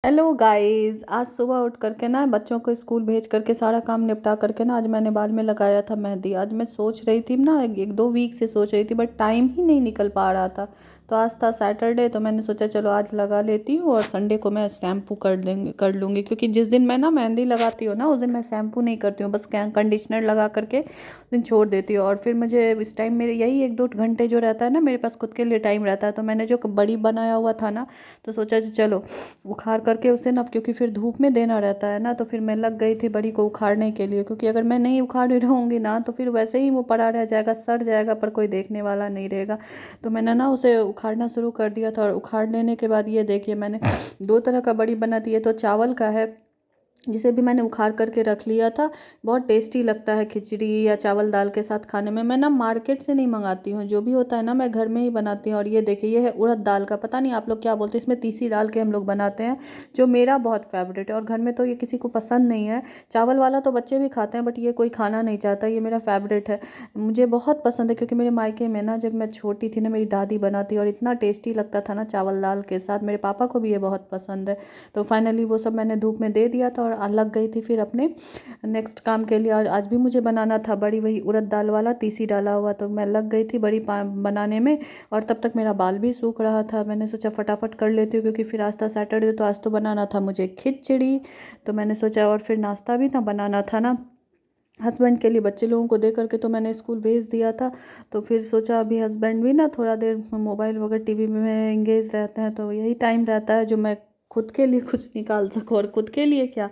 Hello guys. आज सुबह उठ करके ना बच्चों को स्कूल भेज करके सारा काम निपटा करके ना आज मैंने बाल में लगाया था मेहंदी। आज मैं सोच रही थी ना, एक दो वीक से सोच रही थी बट टाइम ही नहीं निकल पा रहा था। तो आज था सैटरडे, तो मैंने सोचा चलो आज लगा लेती हूँ और संडे को मैं शैम्पू कर लूँगी, क्योंकि जिस दिन मैं ना मेहंदी लगाती हूँ ना उस दिन मैं शैम्पू नहीं करती हूँ, बस कंडीशनर लगा करके उस दिन छोड़ देती हूँ। और फिर मुझे इस टाइम मेरे यही एक दो घंटे जो रहता है ना मेरे पास खुद के लिए टाइम रहता है, तो मैंने जो बड़ी बनाया हुआ था ना, तो सोचा चलो उखाड़ करके उसे ना, क्योंकि फिर धूप में देना रहता है ना, तो फिर मैं लग गई थी बड़ी को उखाड़ने के लिए, क्योंकि अगर मैं नहीं उखाड़ी रहूँगी ना तो फिर वैसे ही वो पड़ा रह जाएगा, सड़ जाएगा, पर कोई देखने वाला नहीं रहेगा। तो मैंने ना उसे उखाड़ना शुरू कर दिया था, और उखाड़ लेने के बाद ये देखिए मैंने दो तरह का बड़ी बना दी है। तो चावल का है, जिसे भी मैंने उखाड़ करके रख लिया था। बहुत टेस्टी लगता है खिचड़ी या चावल दाल के साथ खाने में। मैं ना मार्केट से नहीं मंगाती हूँ, जो भी होता है ना मैं घर में ही बनाती हूँ। और ये देखिए ये है उड़द दाल का, पता नहीं आप लोग क्या बोलते हैं, इसमें तीसी डाल के हम लोग बनाते हैं, जो मेरा बहुत फेवरेट है। और घर में तो ये किसी को पसंद नहीं है, चावल वाला तो बच्चे भी खाते हैं बट ये कोई खाना नहीं चाहता, ये मेरा फेवरेट है। मुझे बहुत पसंद है, क्योंकि मेरे मायके में ना जब मैं छोटी थी ना मेरी दादी बनाती और इतना टेस्टी लगता था ना चावल दाल के साथ। मेरे पापा को भी ये बहुत पसंद है। तो फाइनली वो सब मैंने धूप में दे दिया था और लग गई थी फिर अपने नेक्स्ट काम के लिए। और आज भी मुझे बनाना था बड़ी, वही उड़द दाल वाला तीसी डाला हुआ, तो मैं लग गई थी बड़ी बनाने में। और तब तक मेरा बाल भी सूख रहा था, मैंने सोचा फटाफट कर लेती हूँ, क्योंकि फिर आज था सैटरडे, तो आज तो बनाना था मुझे खिचड़ी। तो मैंने सोचा, और फिर नाश्ता भी ना बनाना था ना हस्बैंड के लिए, बच्चे लोगों को दे करके तो मैंने स्कूल भेज दिया था। तो फिर सोचा अभी हस्बैंड भी ना थोड़ा देर मोबाइल वगैरह टीवी में एंगेज रहते हैं, तो यही टाइम रहता है जो मैं खुद के लिए कुछ निकाल सकूँ। और खुद के लिए क्या,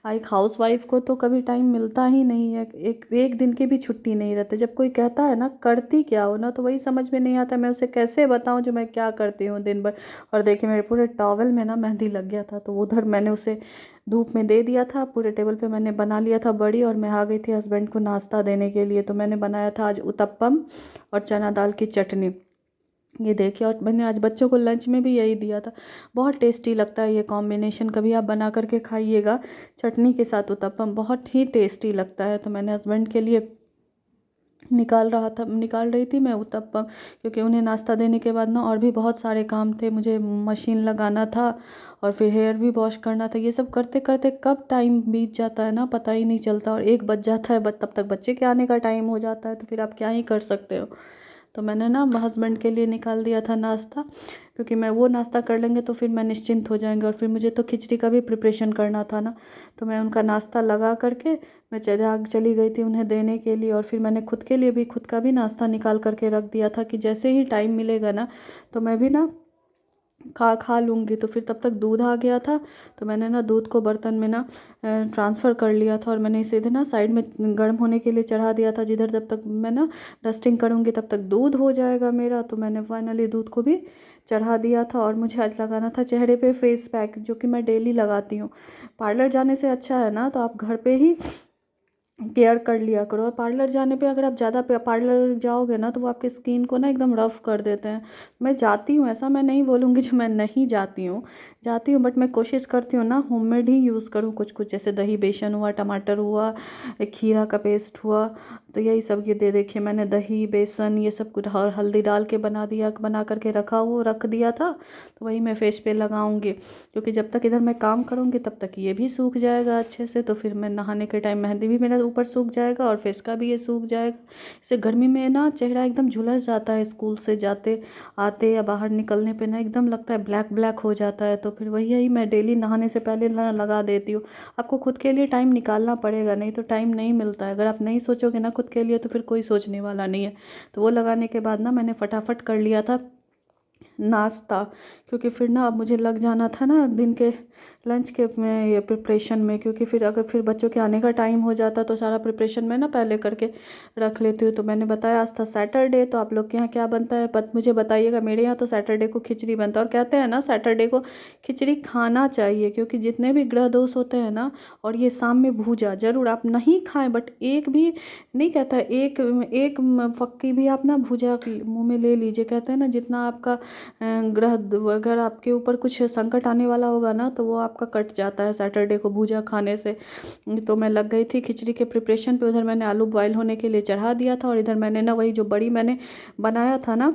एक हाउस वाइफ को तो कभी टाइम मिलता ही नहीं है, एक एक दिन की भी छुट्टी नहीं रहती। जब कोई कहता है ना करती क्या हो ना, तो वही समझ में नहीं आता मैं उसे कैसे बताऊं जो मैं क्या करती हूँ दिन भर। और देखिए मेरे पूरे टॉवल में ना मेहंदी लग गया था, तो उधर मैंने उसे धूप में दे दिया था। पूरे टेबल पे मैंने बना लिया था बड़ी, और मैं आ गई थी हस्बैंड को नाश्ता देने के लिए। तो मैंने बनाया था आज उत्तपम और चना दाल की चटनी, ये देखिए। और मैंने आज बच्चों को लंच में भी यही दिया था। बहुत टेस्टी लगता है ये कॉम्बिनेशन, कभी आप बना करके खाइएगा। चटनी के साथ उत्तपम बहुत ही टेस्टी लगता है। तो मैंने हस्बैंड के लिए निकाल रही थी मैं उत्तपम, क्योंकि उन्हें नाश्ता देने के बाद ना और भी बहुत सारे काम थे, मुझे मशीन लगाना था और फिर हेयर भी वॉश करना था। ये सब करते करते कब टाइम बीत जाता है ना पता ही नहीं चलता, और एक बज जाता है, तब तक बच्चे के आने का टाइम हो जाता है, तो फिर आप क्या ही कर सकते हो। तो मैंने ना हस्बैंड के लिए निकाल दिया था नाश्ता, क्योंकि मैं वो नाश्ता कर लेंगे तो फिर मैं निश्चिंत हो जाएंगे। और फिर मुझे तो खिचड़ी का भी प्रिपरेशन करना था ना, तो मैं उनका नाश्ता लगा करके मैं चली गई थी उन्हें देने के लिए। और फिर मैंने खुद के लिए भी खुद का भी नाश्ता निकाल करके रख दिया था, कि जैसे ही टाइम मिलेगा ना तो मैं भी ना खा लूँगी। तो फिर तब तक दूध आ गया था, तो मैंने ना दूध को बर्तन में ना ट्रांसफ़र कर लिया था, और मैंने इसे इधर ना साइड में गर्म होने के लिए चढ़ा दिया था, जिधर जब तक मैं ना डस्टिंग करूँगी तब तक दूध हो जाएगा मेरा। तो मैंने फाइनली दूध को भी चढ़ा दिया था। और मुझे आज लगाना था चेहरे पे फेस पैक, जो कि मैं डेली लगाती हूँ। पार्लर जाने से अच्छा है ना तो आप घर पे ही केयर कर लिया करो। और पार्लर जाने पे अगर आप ज़्यादा पार्लर जाओगे ना तो वो आपके स्किन को ना एकदम रफ़ कर देते हैं। मैं जाती हूँ, ऐसा मैं नहीं बोलूँगी जो मैं नहीं जाती हूँ, जाती हूँ, बट मैं कोशिश करती हूँ ना होममेड ही यूज़ करूँ कुछ कुछ, जैसे दही बेसन हुआ, टमाटर हुआ, एक खीरा का पेस्ट हुआ। तो यही सब ये दे देखिए मैंने दही बेसन ये सब कुछ और हल्दी डाल के बना करके रख दिया था। तो वही मैं फेस पे लगाऊंगी, क्योंकि जब तक इधर मैं काम करूँगी तब तक ये भी सूख जाएगा अच्छे से। तो फिर मैं नहाने के टाइम मेहंदी भी मेरा ऊपर सूख जाएगा और फेस का भी ये सूख जाएगा। इससे गर्मी में ना चेहरा एकदम झुलस जाता है, स्कूल से जाते आते या बाहर निकलने पे ना एकदम लगता है ब्लैक ब्लैक हो जाता है। तो फिर वही यही मैं डेली नहाने से पहले ना लगा देती हूँ। आपको खुद के लिए टाइम निकालना पड़ेगा, नहीं तो टाइम नहीं मिलता है। अगर आप नहीं सोचोगे ना खुद के लिए तो फिर कोई सोचने वाला नहीं है। तो वो लगाने के बाद ना मैंने फटाफट कर लिया था नाश्ता, क्योंकि फिर ना अब मुझे लग जाना था ना दिन के लंच के में ये प्रिपरेशन में, क्योंकि फिर अगर फिर बच्चों के आने का टाइम हो जाता तो सारा प्रिपरेशन मैं ना पहले करके रख लेती हूँ। तो मैंने बताया आज था सैटरडे, तो आप लोग के यहाँ क्या बनता है मुझे बताइएगा। मेरे यहाँ तो सैटरडे को खिचड़ी बनता है, और कहते हैं ना सैटरडे को खिचड़ी खाना चाहिए, क्योंकि जितने भी ग्रह दोष होते हैं ना, और ये शाम में भूजा जरूर आप नहीं खाएं, बट एक भी नहीं कहता है, एक एक फक्की भी आप ना भूजा मुँह में ले लीजिए। कहते हैं ना जितना आपका ग्रह अगर आपके ऊपर कुछ संकट आने वाला होगा ना तो वो आपका कट जाता है सैटरडे को भूजा खाने से। तो मैं लग गई थी खिचड़ी के प्रिपरेशन पे, उधर मैंने आलू बॉयल होने के लिए चढ़ा दिया था, और इधर मैंने ना वही जो बड़ी मैंने बनाया था ना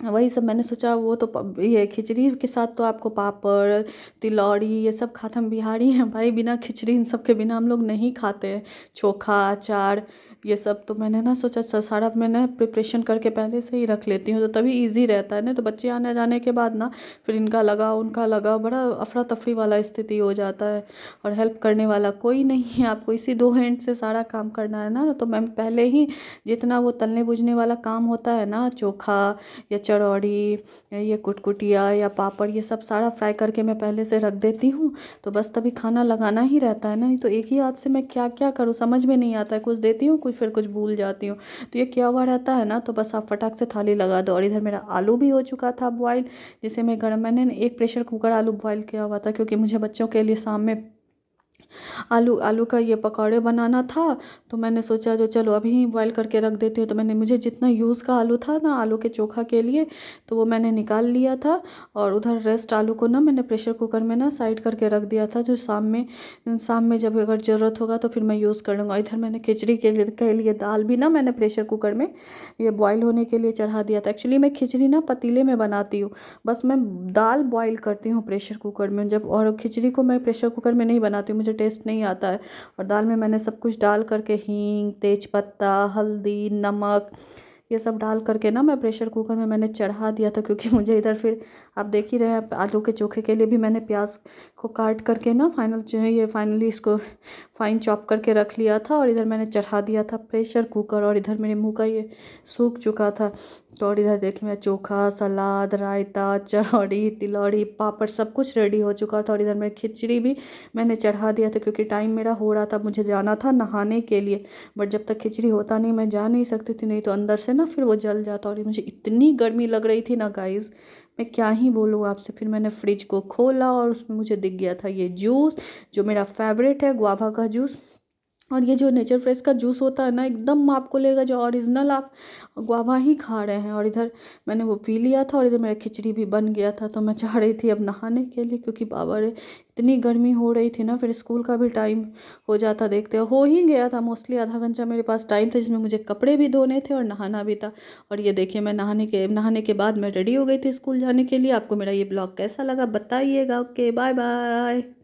वही सब मैंने सोचा, वो तो ये खिचड़ी के साथ तो आपको पापड़, तिलौड़ी ये सब खाते, हम बिहारी हैं भाई, बिना खिचड़ी इन सब के बिना हम लोग नहीं खाते हैं। चोखा, अचार, ये सब तो मैंने ना सोचा सारा मैंने प्रिपरेशन करके पहले से ही रख लेती हूँ, तो तभी इजी रहता है ना। तो बच्चे आने जाने के बाद ना फिर इनका लगाओ उनका लगाओ, बड़ा अफरा तफरी वाला स्थिति हो जाता है, और हेल्प करने वाला कोई नहीं है, आपको इसी दो हैंड से सारा काम करना है ना। तो मैं पहले ही जितना वो तलने भुजने वाला काम होता है ना, चोखा या चरौड़ी या ये कुटकुटिया या पापड़, ये सब सारा फ्राई करके मैं पहले से रख देती हूँ। तो बस तभी खाना लगाना ही रहता है ना, नहीं तो एक ही हाथ से मैं क्या क्या करूँ समझ में नहीं आता है, कुछ देती हूँ कुछ फिर कुछ भूल जाती हूँ। तो ये क्या हुआ रहता है ना, तो बस आप फटाक से थाली लगा दो। और इधर मेरा आलू भी हो चुका था बॉईल, जिसे मैं गर्म, मैंने एक प्रेशर कुकर आलू बॉईल किया हुआ था, क्योंकि मुझे बच्चों के लिए शाम में आलू आलू का ये पकौड़े बनाना था। तो मैंने सोचा जो चलो अभी ही बॉईल करके रख देती हूँ। तो मैंने, मुझे जितना यूज़ का आलू था ना आलू के चोखा के लिए, तो वो मैंने निकाल लिया था। और उधर रेस्ट आलू को ना मैंने प्रेशर कुकर में ना साइड करके रख दिया था, जो शाम में जब अगर ज़रूरत होगा तो फिर मैं यूज़ कर लूँगा। इधर मैंने खिचड़ी के लिए दाल भी ना मैंने प्रेशर कुकर में ये बॉईल होने के लिए चढ़ा दिया था। एक्चुअली मैं खिचड़ी ना पतीले में बनाती हूँ, बस मैं दाल बॉईल करती हूँ प्रेशर कुकर में जब, और खिचड़ी को मैं प्रेशर कुकर में नहीं बनाती हूँ, मुझे टेस्ट नहीं आता है। और दाल में मैंने सब कुछ डाल करके हींग, तेज पत्ता, हल्दी, नमक, ये सब डाल करके ना मैं प्रेशर कुकर में मैंने चढ़ा दिया था। क्योंकि मुझे इधर फिर आप देख ही रहे हैं, आलू के चोखे के लिए भी मैंने प्याज को काट करके ना फाइनली इसको फाइन चॉप करके रख लिया था, और इधर मैंने चढ़ा दिया था प्रेशर कुकर। और इधर मेरे मुंह का ये सूख चुका था। तो और इधर देखिए मैं चोखा, सलाद, रायता, चरौड़ी, तिलौड़ी, पापड़ सब कुछ रेडी हो चुका था। और इधर मैं खिचड़ी भी मैंने चढ़ा दिया था, क्योंकि टाइम मेरा हो रहा था, मुझे जाना था नहाने के लिए। बट जब तक खिचड़ी होता नहीं मैं जा नहीं सकती थी, नहीं तो अंदर से ना फिर वो जल जाता। और मुझे इतनी गर्मी लग रही थी ना गाइज़, मैं क्या ही बोलूँ आपसे। फिर मैंने फ्रिज को खोला और उसमें मुझे दिख गया था ये जूस, जो मेरा फेवरेट है, गुआवा का जूस। और ये जो नेचर फ्रेश का जूस होता है ना, एकदम आपको लगेगा जो ओरिजिनल आप गुआवा ही खा रहे हैं। और इधर मैंने वो पी लिया था, और इधर मेरा खिचड़ी भी बन गया था। तो मैं चाह रही थी अब नहाने के लिए, क्योंकि बाबा रे इतनी गर्मी हो रही थी ना, फिर स्कूल का भी टाइम हो जाता, देखते हो ही गया था। मोस्टली आधा घंटा मेरे पास टाइम था, जिसमें मुझे कपड़े भी धोने थे और नहाना भी था। और ये देखिए मैं नहाने के बाद मैं रेडी हो गई थी स्कूल जाने के लिए। आपको मेरा ये ब्लॉग कैसा लगा बताइएगा। Okay, bye bye.